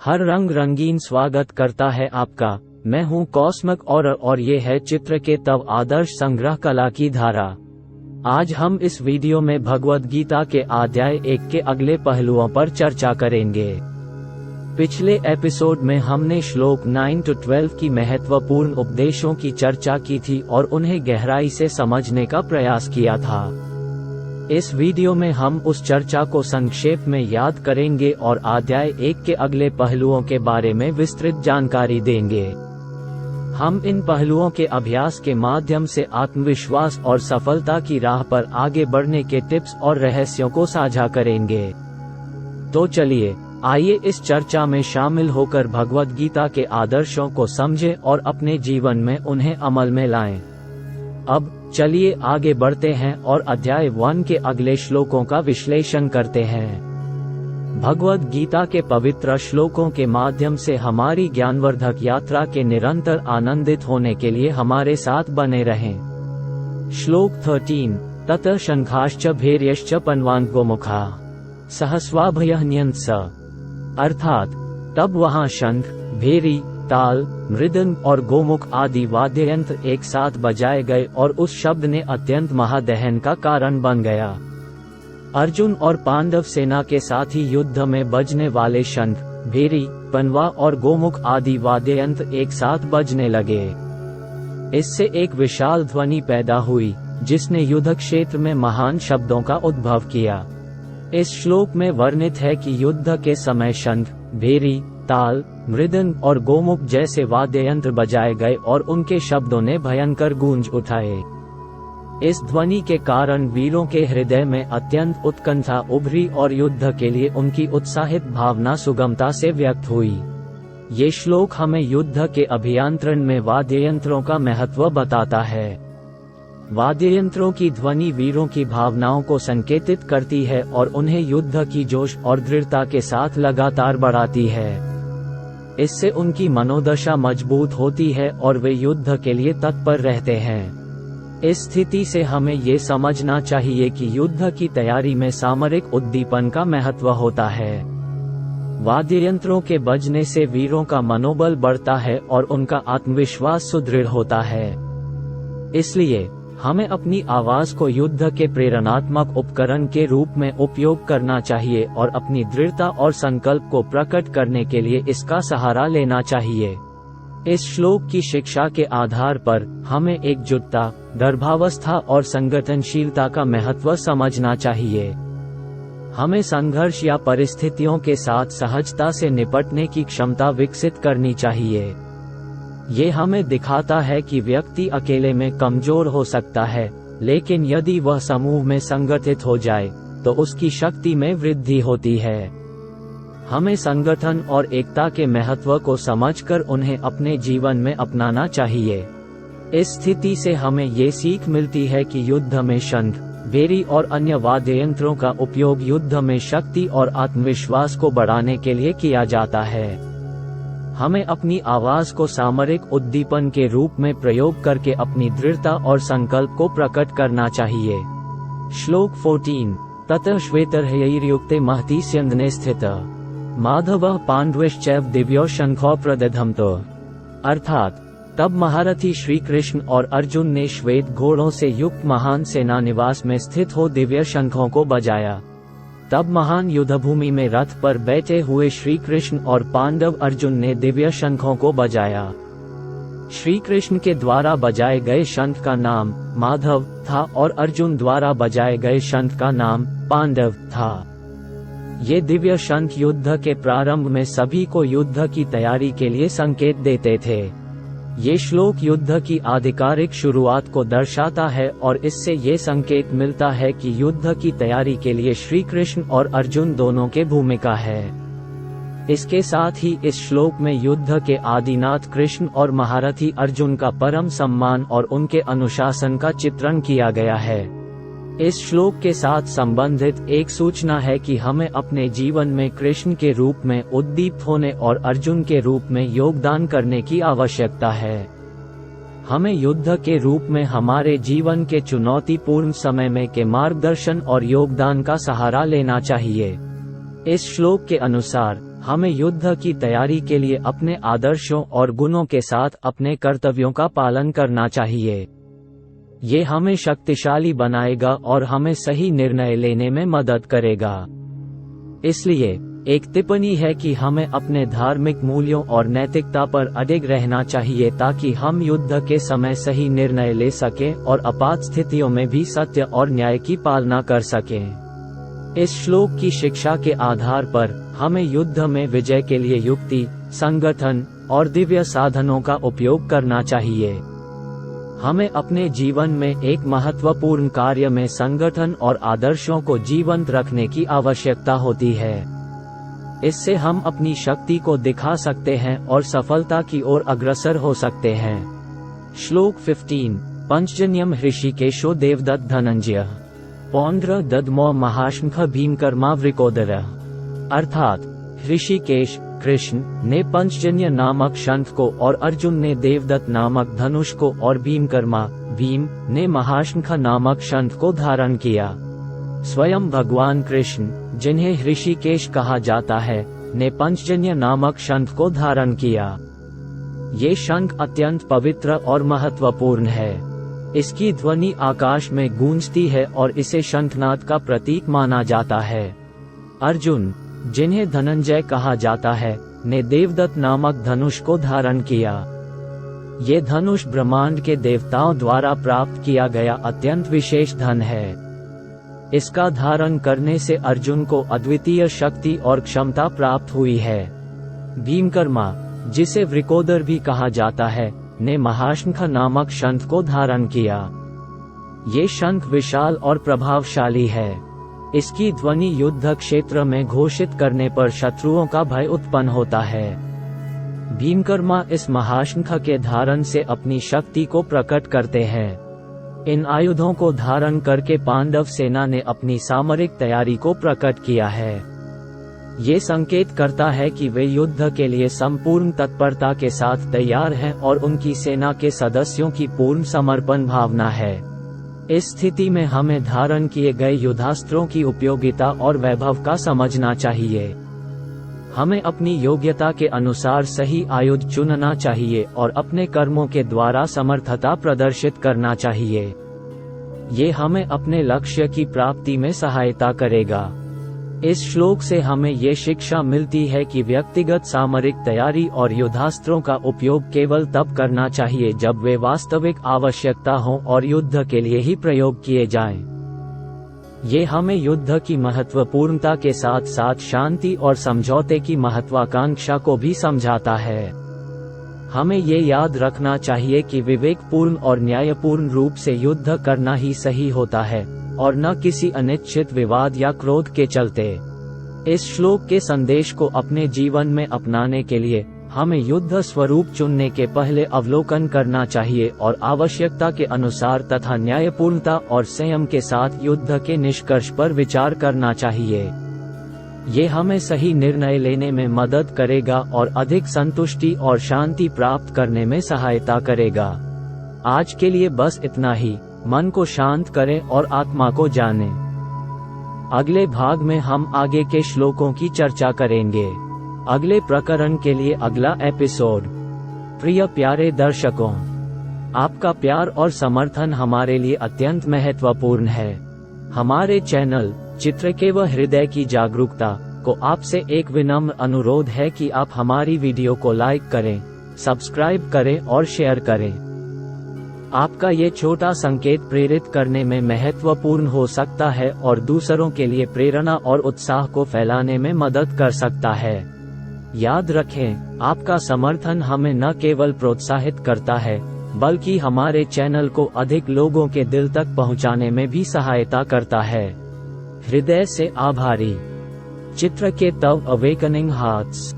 हर रंग रंगीन स्वागत करता है आपका। मैं हूं कॉस्मिक और ये है चित्र के तव आदर्श संग्रह कला की धारा। आज हम इस वीडियो में भगवद गीता के अध्याय 1 के अगले पहलुओं पर चर्चा करेंगे। पिछले एपिसोड में हमने श्लोक 9 to 12 की महत्वपूर्ण उपदेशों की चर्चा की थी और उन्हें गहराई से समझने का प्रयास किया था। इस वीडियो में हम उस चर्चा को संक्षेप में याद करेंगे और अध्याय 1 के अगले पहलुओं के बारे में विस्तृत जानकारी देंगे। हम इन पहलुओं के अभ्यास के माध्यम से आत्मविश्वास और सफलता की राह पर आगे बढ़ने के टिप्स और रहस्यों को साझा करेंगे। तो चलिए, आइए इस चर्चा में शामिल होकर भगवद गीता के आदर्शों को समझें और अपने जीवन में उन्हें अमल में लाएं। अब चलिए आगे बढ़ते हैं और अध्याय 1 के अगले श्लोकों का विश्लेषण करते हैं। भगवद गीता के पवित्र श्लोकों के माध्यम से हमारी ज्ञानवर्धक यात्रा के निरंतर आनंदित होने के लिए हमारे साथ बने रहें। श्लोक 13 ततः शंखाश्च भैर्यश्च पन्वान् गोमुखा सहस्वाभयन्यंस, अर्थात तब वहां शंख, भेरी, ताल, मृदंग और गोमुख आदि वाद्य यंत्र एक साथ बजाए गए और उस शब्द ने अत्यंत महादहन का कारण बन गया। अर्जुन और पांडव सेना के साथ ही युद्ध में बजने वाले शंख, भेरी, पनवा और गोमुख आदि वाद्य यंत्र एक साथ बजने लगे। इससे एक विशाल ध्वनि पैदा हुई जिसने युद्ध क्षेत्र में महान शब्दों का उद्भव किया। इस श्लोक में वर्णित है कि युद्ध के समय शंख, भेरी, ताल, मृदंग और गोमुख जैसे वाद्य यंत्र बजाए गए और उनके शब्दों ने भयंकर गूंज उठाए। इस ध्वनि के कारण वीरों के हृदय में अत्यंत उत्कंठा उभरी और युद्ध के लिए उनकी उत्साहित भावना सुगमता से व्यक्त हुई। ये श्लोक हमें युद्ध के अभियंत्रण में वाद्य यंत्रों का महत्व बताता है। वाद्य यंत्रों की ध्वनि वीरों की भावनाओं को संकेतित करती है और उन्हें युद्ध की जोश और दृढ़ता के साथ लगातार बढ़ाती है। इससे उनकी मनोदशा मजबूत होती है और वे युद्ध के लिए तत्पर रहते हैं। इस स्थिति से हमें ये समझना चाहिए कि युद्ध की तैयारी में सामरिक उद्दीपन का महत्व होता है। वाद्य यंत्रों के बजने से वीरों का मनोबल बढ़ता है और उनका आत्मविश्वास सुदृढ़ होता है। इसलिए हमें अपनी आवाज को युद्ध के प्रेरणात्मक उपकरण के रूप में उपयोग करना चाहिए और अपनी दृढ़ता और संकल्प को प्रकट करने के लिए इसका सहारा लेना चाहिए। इस श्लोक की शिक्षा के आधार पर हमें एकजुटता, गर्भावस्था और संगठनशीलता का महत्व समझना चाहिए। हमें संघर्ष या परिस्थितियों के साथ सहजता से निपटने की क्षमता विकसित करनी चाहिए। ये हमें दिखाता है कि व्यक्ति अकेले में कमजोर हो सकता है, लेकिन यदि वह समूह में संगठित हो जाए तो उसकी शक्ति में वृद्धि होती है। हमें संगठन और एकता के महत्व को समझकर उन्हें अपने जीवन में अपनाना चाहिए। इस स्थिति से हमें ये सीख मिलती है कि युद्ध में शंख, भेरी और अन्य वाद्य यंत्रों का उपयोग युद्ध में शक्ति और आत्मविश्वास को बढ़ाने के लिए किया जाता है। हमें अपनी आवाज को सामरिक उद्दीपन के रूप में प्रयोग करके अपनी दृढ़ता और संकल्प को प्रकट करना चाहिए। श्लोक 14 ततः श्वेतर्हयैर्युक्ते महती स्यन्दने स्थितः माधवः पाण्डवश्चैव दिव्यो शंखो प्रदधमतो, अर्थात तब महारथी श्री कृष्ण और अर्जुन ने श्वेत घोड़ों से युक्त महान सेना निवास में स्थित हो दिव्य शंखों को बजाया। तब महान युद्धभूमि में रथ पर बैठे हुए श्री कृष्ण और पांडव अर्जुन ने दिव्य शंखों को बजाया। श्री कृष्ण के द्वारा बजाए गए शंख का नाम माधव था और अर्जुन द्वारा बजाए गए शंख का नाम पांडव था। ये दिव्य शंख युद्ध के प्रारंभ में सभी को युद्ध की तैयारी के लिए संकेत देते थे। ये श्लोक युद्ध की आधिकारिक शुरुआत को दर्शाता है और इससे ये संकेत मिलता है कि युद्ध की तैयारी के लिए श्री कृष्ण और अर्जुन दोनों की भूमिका है। इसके साथ ही इस श्लोक में युद्ध के आदिनाथ कृष्ण और महारथी अर्जुन का परम सम्मान और उनके अनुशासन का चित्रण किया गया है। इस श्लोक के साथ संबंधित एक सूचना है कि हमें अपने जीवन में कृष्ण के रूप में उद्दीप्त होने और अर्जुन के रूप में योगदान करने की आवश्यकता है। हमें युद्ध के रूप में हमारे जीवन के चुनौतीपूर्ण समय में के मार्गदर्शन और योगदान का सहारा लेना चाहिए। इस श्लोक के अनुसार हमें युद्ध की तैयारी के लिए अपने आदर्शों और गुणों के साथ अपने कर्तव्यों का पालन करना चाहिए। ये हमें शक्तिशाली बनाएगा और हमें सही निर्णय लेने में मदद करेगा। इसलिए एक टिप्पणी है कि हमें अपने धार्मिक मूल्यों और नैतिकता पर अडिग रहना चाहिए ताकि हम युद्ध के समय सही निर्णय ले सकें और आपात स्थितियों में भी सत्य और न्याय की पालना कर सकें। इस श्लोक की शिक्षा के आधार पर हमें युद्ध में विजय के लिए युक्ति, संगठन और दिव्य साधनों का उपयोग करना चाहिए। हमें अपने जीवन में एक महत्वपूर्ण कार्य में संगठन और आदर्शों को जीवंत रखने की आवश्यकता होती है। इससे हम अपनी शक्ति को दिखा सकते हैं और सफलता की ओर अग्रसर हो सकते हैं। श्लोक 15 पंचजन्यम ऋषिकेशो देवदत्त धनंजय पौंड्र दद्मो महाशंख भीमकर्मा वृकोदर। अर्थात ऋषिकेश कृष्ण ने पंचजन्य नामक शंख को और अर्जुन ने देवदत्त नामक धनुष को और भीमकर्मा भीम ने महाशंख नामक शंख को धारण किया। स्वयं भगवान कृष्ण, जिन्हें ऋषिकेश कहा जाता है, ने पंचजन्य नामक शंख को धारण किया। ये शंख अत्यंत पवित्र और महत्वपूर्ण है। इसकी ध्वनि आकाश में गूंजती है और इसे शंखनाद का प्रतीक माना जाता है। अर्जुन, जिन्हें धनंजय कहा जाता है, ने देवदत्त नामक धनुष को धारण किया। ये धनुष ब्रह्मांड के देवताओं द्वारा प्राप्त किया गया अत्यंत विशेष धन है। इसका धारण करने से अर्जुन को अद्वितीय शक्ति और क्षमता प्राप्त हुई है। भीमकर्मा, जिसे वृकोदर भी कहा जाता है, ने महाशंख नामक शंख को धारण किया। ये शंख विशाल और प्रभावशाली है। इसकी ध्वनि युद्ध क्षेत्र में घोषित करने पर शत्रुओं का भय उत्पन्न होता है। भीमकर्मा इस महाशंख के धारण से अपनी शक्ति को प्रकट करते हैं। इन आयुधों को धारण करके पांडव सेना ने अपनी सामरिक तैयारी को प्रकट किया है। ये संकेत करता है कि वे युद्ध के लिए संपूर्ण तत्परता के साथ तैयार हैं और उनकी सेना के सदस्यों की पूर्ण समर्पण भावना है। इस स्थिति में हमें धारण किए गए युद्धास्त्रों की उपयोगिता और वैभव का समझना चाहिए। हमें अपनी योग्यता के अनुसार सही आयुध चुनना चाहिए और अपने कर्मों के द्वारा समर्थता प्रदर्शित करना चाहिए। ये हमें अपने लक्ष्य की प्राप्ति में सहायता करेगा। इस श्लोक से हमें ये शिक्षा मिलती है कि व्यक्तिगत सामरिक तैयारी और युद्धास्त्रों का उपयोग केवल तब करना चाहिए जब वे वास्तविक आवश्यकता हो और युद्ध के लिए ही प्रयोग किए जाएं। ये हमें युद्ध की महत्वपूर्णता के साथ साथ शांति और समझौते की महत्वाकांक्षा को भी समझाता है। हमें ये याद रखना चाहिए कि विवेकपूर्ण और न्यायपूर्ण रूप से युद्ध करना ही सही होता है और न किसी अनिश्चित विवाद या क्रोध के चलते। इस श्लोक के संदेश को अपने जीवन में अपनाने के लिए हमें युद्ध स्वरूप चुनने के पहले अवलोकन करना चाहिए और आवश्यकता के अनुसार तथा न्यायपूर्णता और संयम के साथ युद्ध के निष्कर्ष पर विचार करना चाहिए। ये हमें सही निर्णय लेने में मदद करेगा और अधिक संतुष्टि और शांति प्राप्त करने में सहायता करेगा। आज के लिए बस इतना ही। मन को शांत करें और आत्मा को जानें। अगले भाग में हम आगे के श्लोकों की चर्चा करेंगे। अगले प्रकरण के लिए अगला एपिसोड। प्रिय प्यारे दर्शकों, आपका प्यार और समर्थन हमारे लिए अत्यंत महत्वपूर्ण है। हमारे चैनल चित्र के व हृदय की जागरूकता को आपसे एक विनम्र अनुरोध है कि आप हमारी वीडियो को लाइक करें, सब्सक्राइब करें और शेयर करें। आपका ये छोटा संकेत प्रेरित करने में महत्वपूर्ण हो सकता है और दूसरों के लिए प्रेरणा और उत्साह को फैलाने में मदद कर सकता है। याद रखें, आपका समर्थन हमें न केवल प्रोत्साहित करता है बल्कि हमारे चैनल को अधिक लोगों के दिल तक पहुंचाने में भी सहायता करता है। हृदय से आभारी। चित्र के तव अवेकनिंग हार्ट्स।